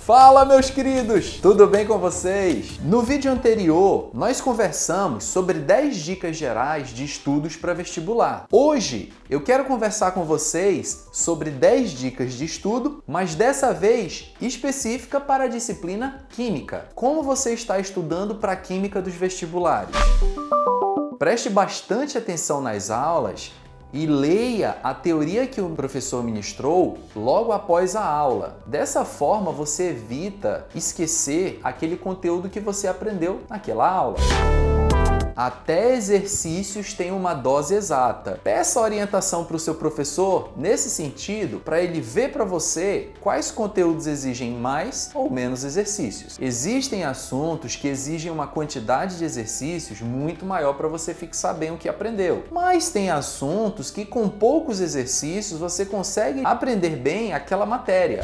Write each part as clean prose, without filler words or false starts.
Fala, meus queridos! Tudo bem com vocês? No vídeo anterior, nós conversamos sobre 10 dicas gerais de estudos para vestibular. Hoje, eu quero conversar com vocês sobre 10 dicas de estudo, mas dessa vez específica para a disciplina Química. Como você está estudando para a Química dos vestibulares? Preste bastante atenção nas aulas e leia a teoria que o professor ministrou logo após a aula. Dessa forma, você evita esquecer aquele conteúdo que você aprendeu naquela aula. Até exercícios têm uma dose exata. Peça orientação para o seu professor nesse sentido, para ele ver para você quais conteúdos exigem mais ou menos exercícios. Existem assuntos que exigem uma quantidade de exercícios muito maior para você fixar bem o que aprendeu. Mas tem assuntos que com poucos exercícios você consegue aprender bem aquela matéria.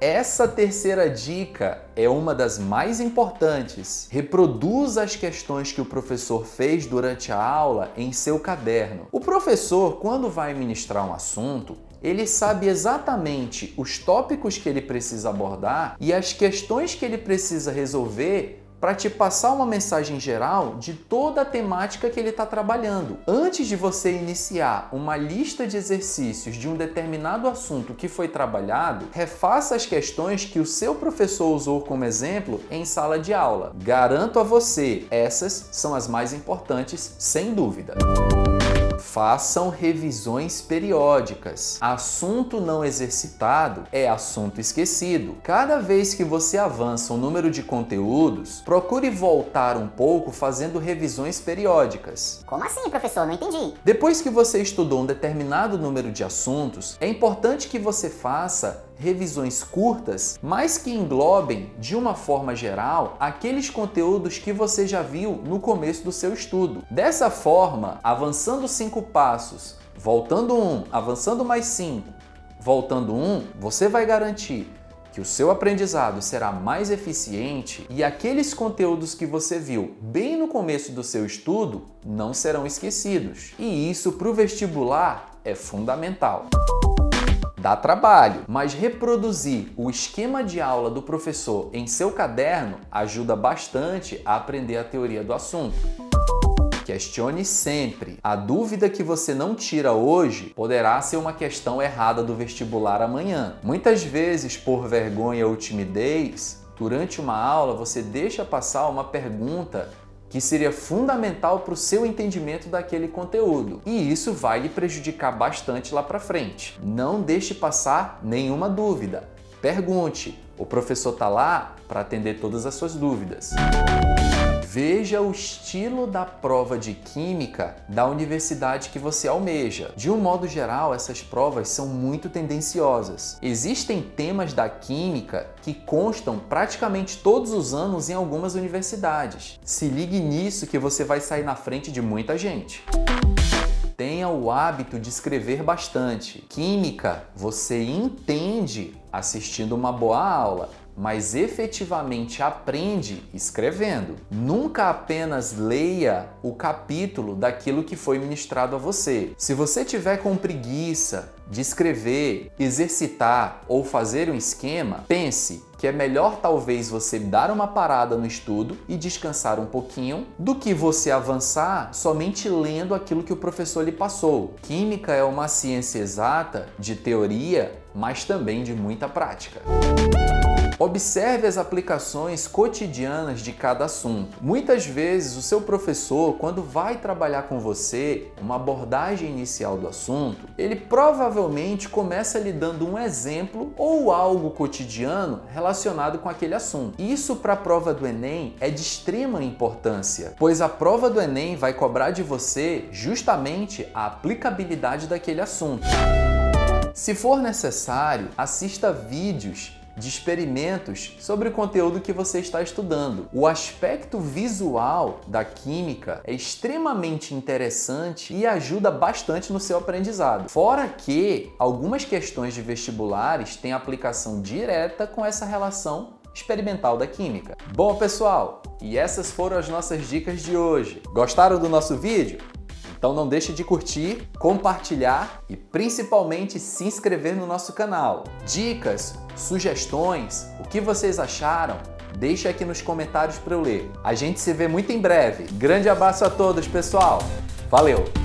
Essa terceira dica é uma das mais importantes. Reproduza as questões que o professor fez durante a aula em seu caderno. O professor, quando vai ministrar um assunto, ele sabe exatamente os tópicos que ele precisa abordar e as questões que ele precisa resolver para te passar uma mensagem geral de toda a temática que ele está trabalhando. Antes de você iniciar uma lista de exercícios de um determinado assunto que foi trabalhado, refaça as questões que o seu professor usou como exemplo em sala de aula. Garanto a você, essas são as mais importantes, sem dúvida. Façam revisões periódicas. Assunto não exercitado é assunto esquecido. Cada vez que você avança o número de conteúdos, procure voltar um pouco fazendo revisões periódicas. Como assim, professor? Não entendi. Depois que você estudou um determinado número de assuntos, é importante que você faça revisões curtas, mas que englobem, de uma forma geral, aqueles conteúdos que você já viu no começo do seu estudo. Dessa forma, avançando 5 passos, voltando 1, avançando mais 5, voltando 1, você vai garantir que o seu aprendizado será mais eficiente e aqueles conteúdos que você viu bem no começo do seu estudo não serão esquecidos. E isso para o vestibular é fundamental. Dá trabalho, mas reproduzir o esquema de aula do professor em seu caderno ajuda bastante a aprender a teoria do assunto. Questione sempre. A dúvida que você não tira hoje poderá ser uma questão errada do vestibular amanhã. Muitas vezes, por vergonha ou timidez, durante uma aula você deixa passar uma pergunta que seria fundamental para o seu entendimento daquele conteúdo. E isso vai lhe prejudicar bastante lá para frente. Não deixe passar nenhuma dúvida. Pergunte. O professor está lá para atender todas as suas dúvidas. Veja o estilo da prova de Química da universidade que você almeja. De um modo geral, essas provas são muito tendenciosas. Existem temas da Química que constam praticamente todos os anos em algumas universidades. Se ligue nisso que você vai sair na frente de muita gente. Tenha o hábito de escrever bastante. Química, você entende assistindo uma boa aula, mas efetivamente aprende escrevendo. Nunca apenas leia o capítulo daquilo que foi ministrado a você. Se você tiver com preguiça de escrever, exercitar ou fazer um esquema, pense que é melhor talvez você dar uma parada no estudo e descansar um pouquinho do que você avançar somente lendo aquilo que o professor lhe passou. Química é uma ciência exata de teoria, mas também de muita prática. Observe as aplicações cotidianas de cada assunto. Muitas vezes o seu professor, quando vai trabalhar com você uma abordagem inicial do assunto, ele provavelmente começa lhe dando um exemplo ou algo cotidiano relacionado com aquele assunto. Isso para a prova do Enem é de extrema importância, pois a prova do Enem vai cobrar de você justamente a aplicabilidade daquele assunto. Se for necessário, assista vídeos de experimentos sobre o conteúdo que você está estudando. O aspecto visual da Química é extremamente interessante e ajuda bastante no seu aprendizado. Fora que algumas questões de vestibulares têm aplicação direta com essa relação experimental da Química. Bom, pessoal, e essas foram as nossas dicas de hoje. Gostaram do nosso vídeo? Então não deixe de curtir, compartilhar e principalmente se inscrever no nosso canal. Dicas, sugestões, o que vocês acharam? Deixe aqui nos comentários para eu ler. A gente se vê muito em breve. Grande abraço a todos, pessoal. Valeu!